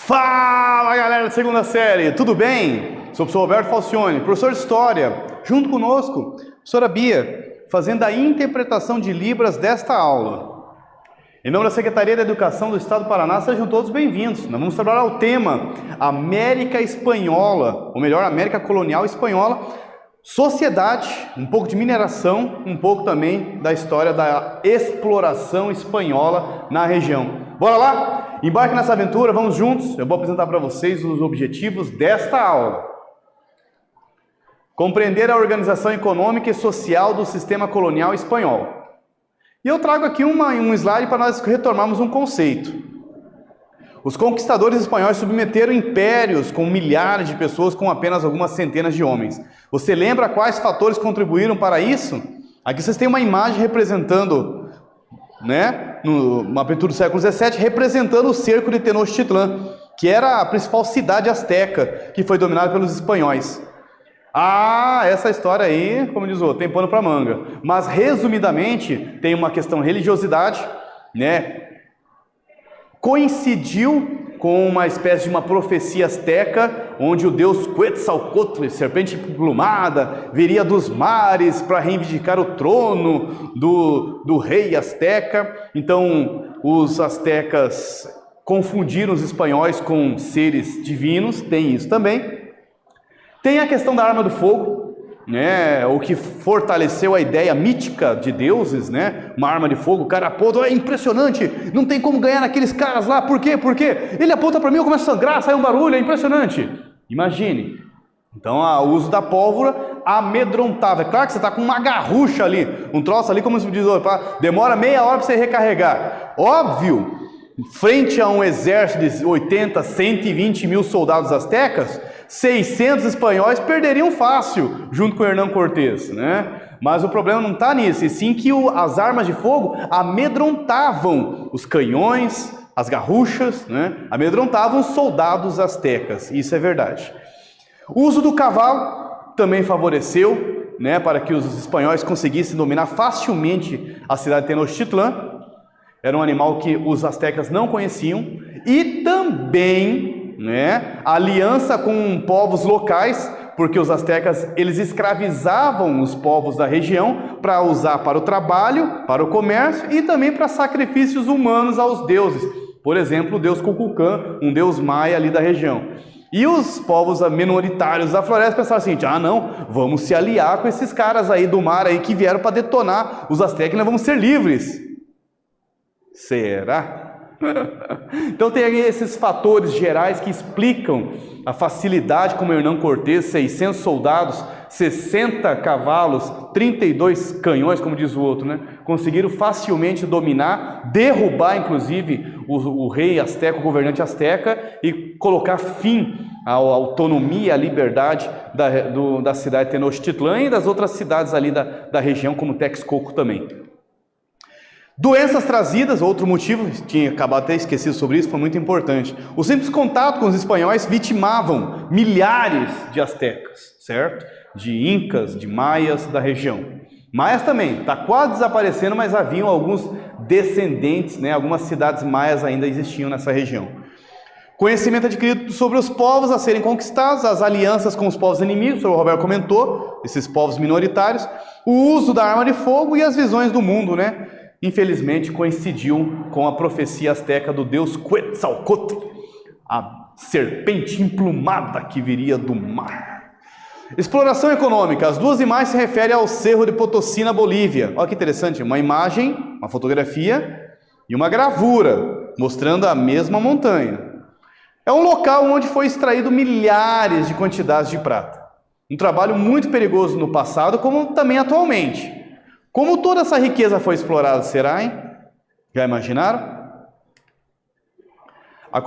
Fala galera da segunda série, tudo bem? Sou o professor Roberto Falcione, professor de História, junto conosco, professora Bia, fazendo a interpretação de Libras desta aula. Em nome da Secretaria da Educação do Estado do Paraná, sejam todos bem-vindos. Nós vamos trabalhar o tema América Espanhola, ou melhor, América Colonial Espanhola, sociedade, um pouco de mineração, um pouco também da história da exploração espanhola na região. Bora lá? Embarque nessa aventura, vamos juntos. Eu vou apresentar para vocês os objetivos desta aula. Compreender a organização econômica e social do sistema colonial espanhol. E eu trago aqui um slide para nós retomarmos um conceito. Os conquistadores espanhóis submeteram impérios com milhares de pessoas com apenas algumas centenas de homens. Você lembra quais fatores contribuíram para isso? Aqui vocês têm uma imagem representando, uma aventura do século XVII, representando o cerco de Tenochtitlan, que era a principal cidade asteca que foi dominada pelos espanhóis. Essa história aí, como diz o outro, tem pano para manga. Mas, resumidamente, tem uma questão de religiosidade, Coincidiu com uma espécie de uma profecia asteca, onde o deus Quetzalcóatl, serpente emplumada, viria dos mares para reivindicar o trono do rei asteca. Então, os astecas confundiram os espanhóis com seres divinos, tem isso também. Tem a questão da arma do fogo, o que fortaleceu a ideia mítica de deuses, uma arma de fogo, o cara aponta, é impressionante, não tem como ganhar naqueles caras lá, por quê? Ele aponta para mim, eu começo a sangrar, sai um barulho, é impressionante. Imagine. Então, o uso da pólvora amedrontava. É claro que você está com uma garrucha ali, um troço ali, como se diz, demora meia hora para você recarregar. Óbvio, frente a um exército de 80, 120 mil soldados astecas, 600 espanhóis perderiam fácil, junto com Hernán Cortés, Mas o problema não está nisso, e sim que as armas de fogo amedrontavam os canhões, as garruchas, amedrontavam os soldados astecas, isso é verdade. O uso do cavalo também favoreceu, para que os espanhóis conseguissem dominar facilmente a cidade de Tenochtitlan. Era um animal que os astecas não conheciam, e também a aliança com povos locais, porque os astecas eles escravizavam os povos da região para usar para o trabalho, para o comércio e também para sacrifícios humanos aos deuses. Por exemplo, o deus Kukulcán, um deus maia ali da região. E os povos minoritários da floresta pensaram assim, não, vamos se aliar com esses caras aí do mar aí que vieram para detonar os astecas e nós vamos ser livres. Será? Então tem aí esses fatores gerais que explicam a facilidade como Hernán Cortés, 600 soldados, 60 cavalos, 32 canhões, como diz o outro, conseguiram facilmente dominar, derrubar inclusive o rei asteca, o governante asteca, e colocar fim à autonomia, à liberdade da cidade de Tenochtitlan e das outras cidades ali da região, como Texcoco também. Doenças trazidas, outro motivo, tinha acabado até esquecido sobre isso, foi muito importante. O simples contato com os espanhóis vitimavam milhares de astecas, certo? De incas, de maias da região. Maias também, está quase desaparecendo, mas haviam alguns descendentes, algumas cidades maias ainda existiam nessa região. Conhecimento adquirido sobre os povos a serem conquistados, as alianças com os povos inimigos, o Roberto comentou, esses povos minoritários, o uso da arma de fogo e as visões do mundo, Infelizmente coincidiu com a profecia asteca do deus Quetzalcóatl, a serpente emplumada que viria do mar. Exploração econômica. As duas imagens se referem ao Cerro de Potosí, na Bolívia. Olha que interessante, uma imagem, uma fotografia e uma gravura mostrando a mesma montanha. É um local onde foi extraído milhares de quantidades de prata. Um trabalho muito perigoso no passado, como também atualmente. Como toda essa riqueza foi explorada, será, hein? Já imaginaram? A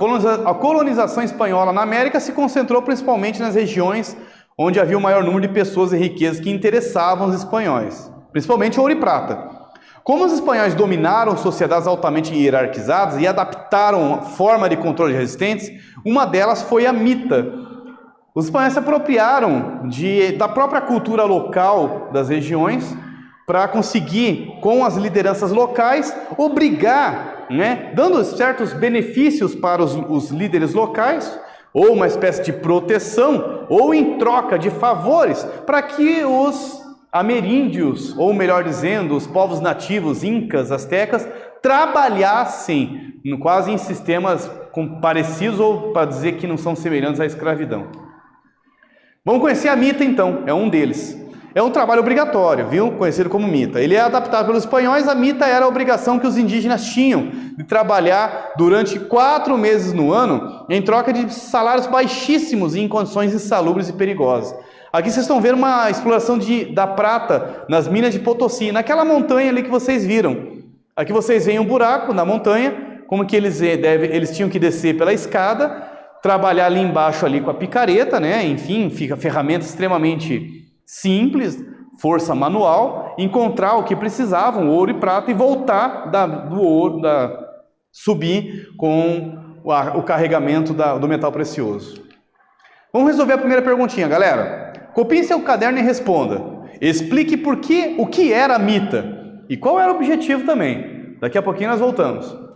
colonização espanhola na América se concentrou principalmente nas regiões onde havia o maior número de pessoas e riquezas que interessavam os espanhóis, principalmente ouro e prata. Como os espanhóis dominaram sociedades altamente hierarquizadas e adaptaram a forma de controle de resistentes, uma delas foi a mita. Os espanhóis se apropriaram da própria cultura local das regiões, para conseguir, com as lideranças locais, obrigar, né, dando certos benefícios para os líderes locais, ou uma espécie de proteção, ou em troca de favores, para que os ameríndios, ou melhor dizendo, os povos nativos, incas, astecas, trabalhassem quase em sistemas parecidos, ou para dizer que não são semelhantes à escravidão. Vamos conhecer a mita então, é um deles. É um trabalho obrigatório, viu? Conhecido como mita. Ele é adaptado pelos espanhóis. A mita era a obrigação que os indígenas tinham de trabalhar durante 4 meses no ano, em troca de salários baixíssimos e em condições insalubres e perigosas. Aqui vocês estão vendo uma exploração da prata nas minas de Potosí, naquela montanha ali que vocês viram. Aqui vocês veem um buraco na montanha, como que eles tinham que descer pela escada, trabalhar ali embaixo ali com a picareta, né? Enfim, fica ferramenta extremamente simples, força manual, encontrar o que precisavam, ouro e prata, e voltar do ouro, subir com o carregamento do metal precioso. Vamos resolver a primeira perguntinha, galera. Copie seu caderno e responda. Explique o que era a mita e qual era o objetivo também. Daqui a pouquinho nós voltamos.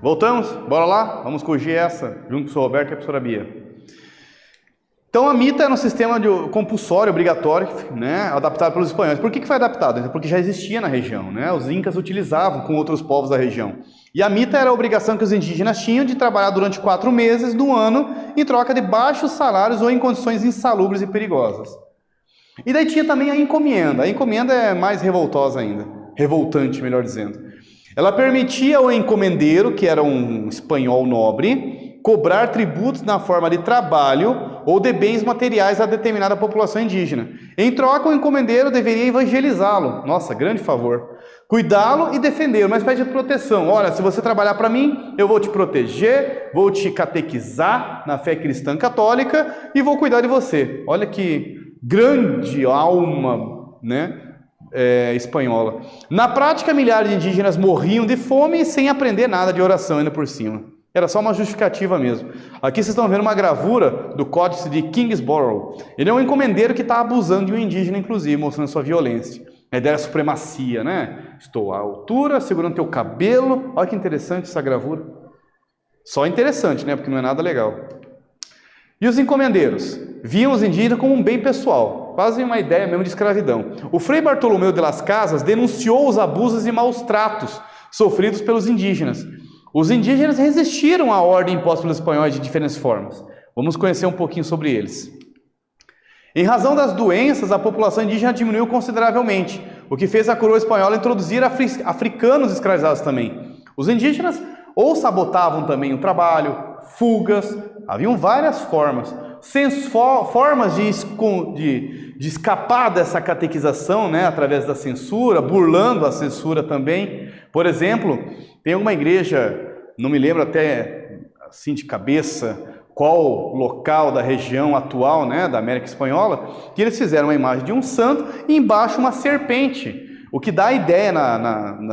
Voltamos? Bora lá? Vamos corrigir essa, junto com o professor Roberto e a professora Bia. Então a mita era um sistema compulsório, obrigatório, né, adaptado pelos espanhóis. Por que foi adaptado? Porque já existia na região, né? Os incas utilizavam com outros povos da região. E a mita era a obrigação que os indígenas tinham de trabalhar durante 4 meses do ano em troca de baixos salários ou em condições insalubres e perigosas. E daí tinha também a encomienda. A encomienda é mais revoltosa ainda, revoltante, melhor dizendo. Ela permitia ao encomendeiro, que era um espanhol nobre, cobrar tributos na forma de trabalho ou de bens materiais a determinada população indígena. Em troca, o encomendeiro deveria evangelizá-lo. Nossa, grande favor. Cuidá-lo e defendê-lo, uma espécie de proteção. Olha, se você trabalhar para mim, eu vou te proteger, vou te catequizar na fé cristã católica e vou cuidar de você. Olha que grande alma, né? Espanhola. Na prática, milhares de indígenas morriam de fome sem aprender nada de oração ainda por cima. Era só uma justificativa mesmo. Aqui vocês estão vendo uma gravura do Códice de Kingsborough. Ele é um encomendeiro que está abusando de um indígena, inclusive, mostrando sua violência. A ideia da supremacia, né? Estou à altura, segurando teu cabelo. Olha que interessante essa gravura. Só interessante, né? Porque não é nada legal. E os encomendeiros viam os indígenas como um bem pessoal, quase uma ideia mesmo de escravidão. O Frei Bartolomeu de las Casas denunciou os abusos e maus tratos sofridos pelos indígenas. Os indígenas resistiram à ordem imposta pelos espanhóis de diferentes formas. Vamos conhecer um pouquinho sobre eles. Em razão das doenças, a população indígena diminuiu consideravelmente, o que fez a coroa espanhola introduzir africanos escravizados também. Os indígenas ou sabotavam também o trabalho, fugas, haviam várias formas. Formas de escapar dessa catequização, né, através da censura, burlando a censura também. Por exemplo, tem uma igreja, não me lembro até assim de cabeça qual local da região atual, né, da América Espanhola, que eles fizeram uma imagem de um santo e embaixo uma serpente. O que dá a ideia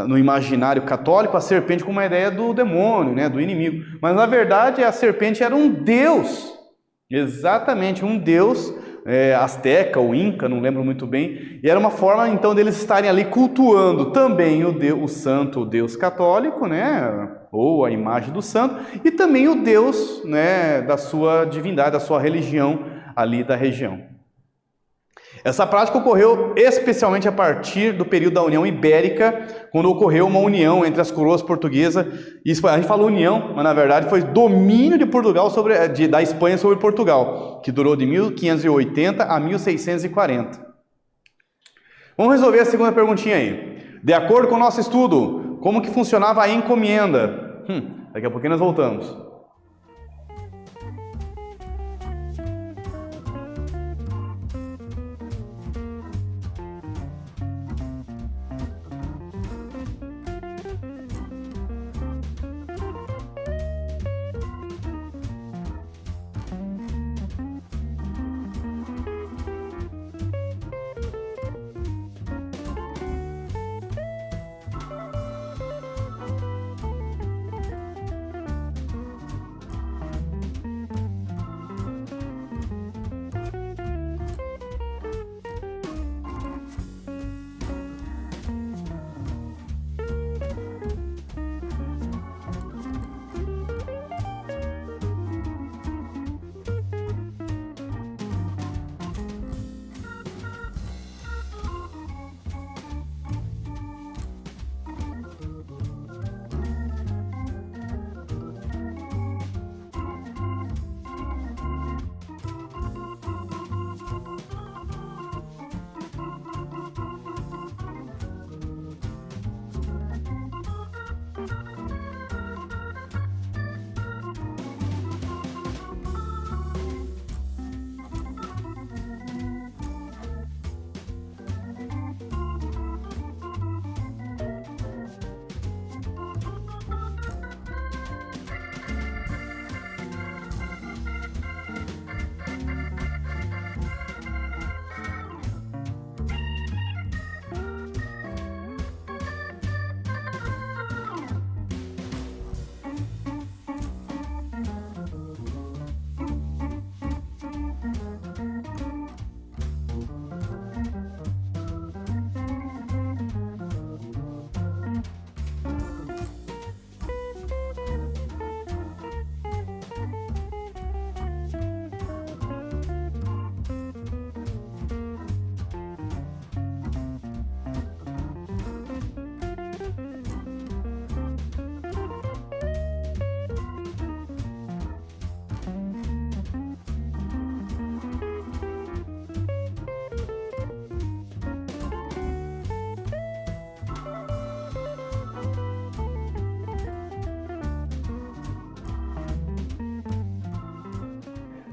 no imaginário católico, a serpente como uma ideia do demônio, né, do inimigo. Mas na verdade a serpente era um deus, exatamente um deus asteca ou inca, não lembro muito bem. E era uma forma então deles estarem ali cultuando também o santo, o Deus católico, né, ou a imagem do santo, e também o Deus, né, da sua divindade, da sua religião ali da região. Essa prática ocorreu especialmente a partir do período da União Ibérica, quando ocorreu uma união entre as coroas portuguesas e espanhola. A gente falou união, mas na verdade foi domínio de Portugal da Espanha sobre Portugal, que durou de 1580 a 1640. Vamos resolver a segunda perguntinha aí. De acordo com o nosso estudo, como que funcionava a encomenda? Daqui a pouquinho nós voltamos.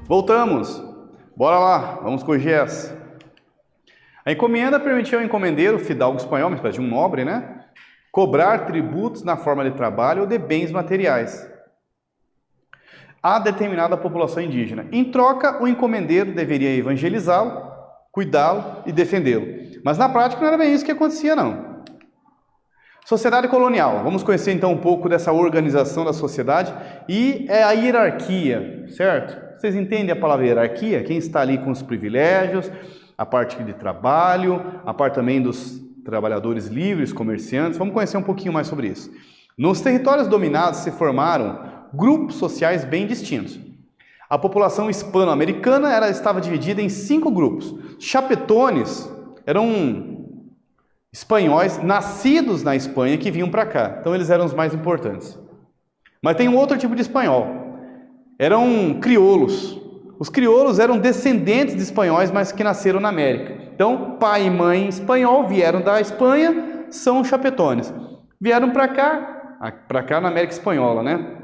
Voltamos. Bora lá, vamos corrigir essa. A encomenda permitia ao encomendeiro, fidalgo espanhol, uma espécie de um nobre, né? Cobrar tributos na forma de trabalho ou de bens materiais a determinada população indígena. Em troca, o encomendeiro deveria evangelizá-lo, cuidá-lo e defendê-lo. Mas na prática não era bem isso que acontecia, não. Sociedade colonial. Vamos conhecer então um pouco dessa organização da sociedade e a hierarquia, certo? Vocês entendem a palavra hierarquia? Quem está ali com os privilégios, a parte de trabalho, a parte também dos trabalhadores livres, comerciantes. Vamos conhecer um pouquinho mais sobre isso. Nos territórios dominados se formaram grupos sociais bem distintos. A população hispano-americana estava dividida em 5 grupos. Chapetones eram espanhóis nascidos na Espanha que vinham para cá. Então eles eram os mais importantes. Mas tem um outro tipo de espanhol. Eram crioulos. Os crioulos eram descendentes de espanhóis, mas que nasceram na América. Então, pai e mãe espanhol vieram da Espanha, são chapetones. Vieram para cá na América Espanhola, né?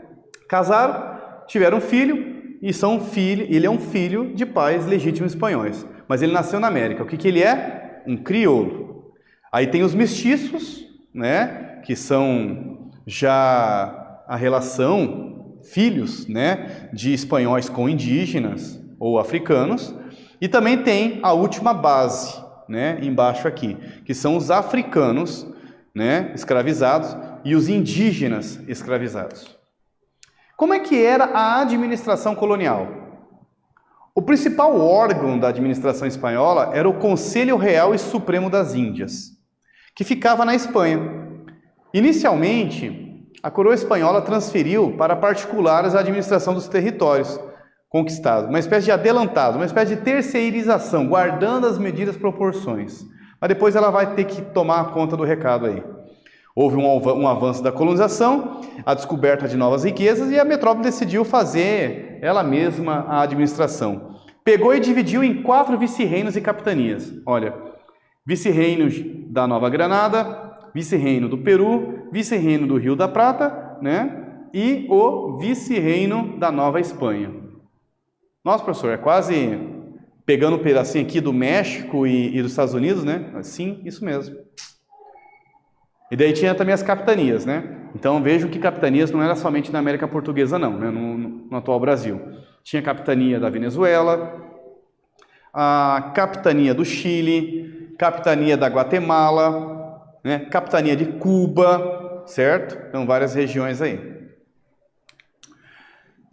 Casaram, tiveram um filho, ele é um filho de pais legítimos espanhóis. Mas ele nasceu na América. O que ele é? Um crioulo. Aí tem os mestiços, né? Que são já a relação filhos, né, de espanhóis com indígenas ou africanos, e também tem a última base, né, embaixo aqui, que são os africanos, né, escravizados e os indígenas escravizados. Como é que era a administração colonial? O principal órgão da administração espanhola era o Conselho Real e Supremo das Índias, que ficava na Espanha. Inicialmente, a coroa espanhola transferiu para particulares a administração dos territórios conquistados, uma espécie de adelantado, uma espécie de terceirização, guardando as medidas proporções. Mas depois ela vai ter que tomar conta do recado aí. Houve um avanço da colonização, a descoberta de novas riquezas e a metrópole decidiu fazer ela mesma a administração. Pegou e dividiu em 4 vice-reinos e capitanias. Olha, vice-reino da Nova Granada, vice-reino do Peru, vice-reino do Rio da Prata, né? E o vice-reino da Nova Espanha. Nossa, professor, é quase pegando um pedacinho aqui do México e dos Estados Unidos, né? Sim, isso mesmo. E daí tinha também as capitanias, né? Então vejam que capitanias não era somente na América Portuguesa, não, né? No atual Brasil. Tinha a capitania da Venezuela, a capitania do Chile, capitania da Guatemala, né? Capitania de Cuba, certo? Então, várias regiões aí.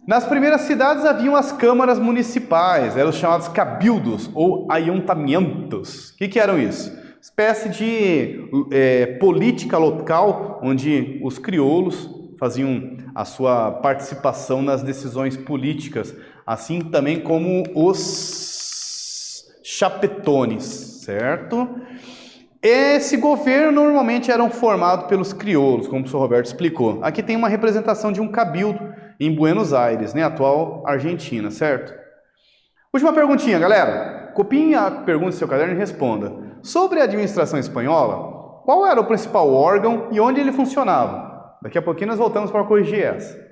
Nas primeiras cidades haviam as câmaras municipais, eram os chamados cabildos ou ayuntamientos. O que eram isso? Espécie de política local, onde os crioulos faziam a sua participação nas decisões políticas, assim também como os chapetones, certo? Esse governo normalmente era formado pelos crioulos, como o professor Roberto explicou. Aqui tem uma representação de um cabildo em Buenos Aires, né, atual Argentina, certo? Última perguntinha, galera. Copiem a pergunta do seu caderno e responda. Sobre a administração espanhola, qual era o principal órgão e onde ele funcionava? Daqui a pouquinho nós voltamos para corrigir essa.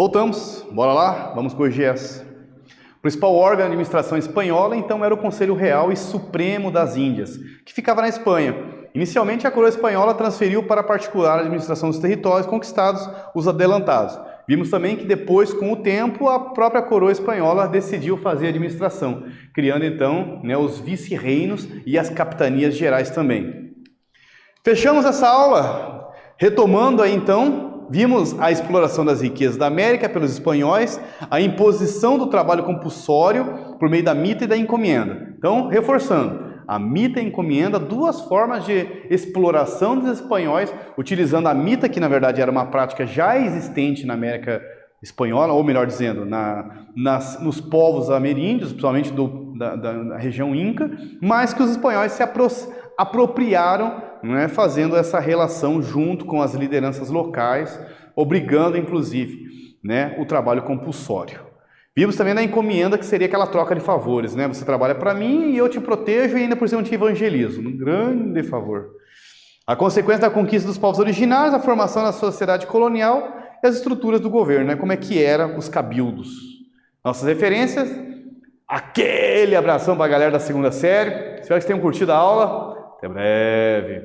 Voltamos, bora lá, vamos corrigir essa. O principal órgão da administração espanhola, então, era o Conselho Real e Supremo das Índias, que ficava na Espanha. Inicialmente, a coroa espanhola transferiu para a particular a administração dos territórios conquistados, os adelantados. Vimos também que depois, com o tempo, a própria coroa espanhola decidiu fazer a administração, criando, então, os vice-reinos e as capitanias gerais também. Fechamos essa aula, retomando aí, então, vimos a exploração das riquezas da América pelos espanhóis, a imposição do trabalho compulsório por meio da mita e da encomenda. Então, reforçando, a mita e a encomenda, duas formas de exploração dos espanhóis, utilizando a mita, que na verdade era uma prática já existente na América espanhola, ou melhor dizendo, nos povos ameríndios, principalmente da região Inca, mas que os espanhóis se apropriaram, fazendo essa relação junto com as lideranças locais, obrigando, inclusive, o trabalho compulsório. Vimos também na encomenda, que seria aquela troca de favores, Você trabalha para mim e eu te protejo e ainda por cima te evangelizo. Um grande favor. A consequência da conquista dos povos originários, a formação da sociedade colonial e as estruturas do governo, como é que eram os cabildos. Nossas referências, aquele abração para a galera da segunda série. Espero que vocês tenham curtido a aula. Até breve.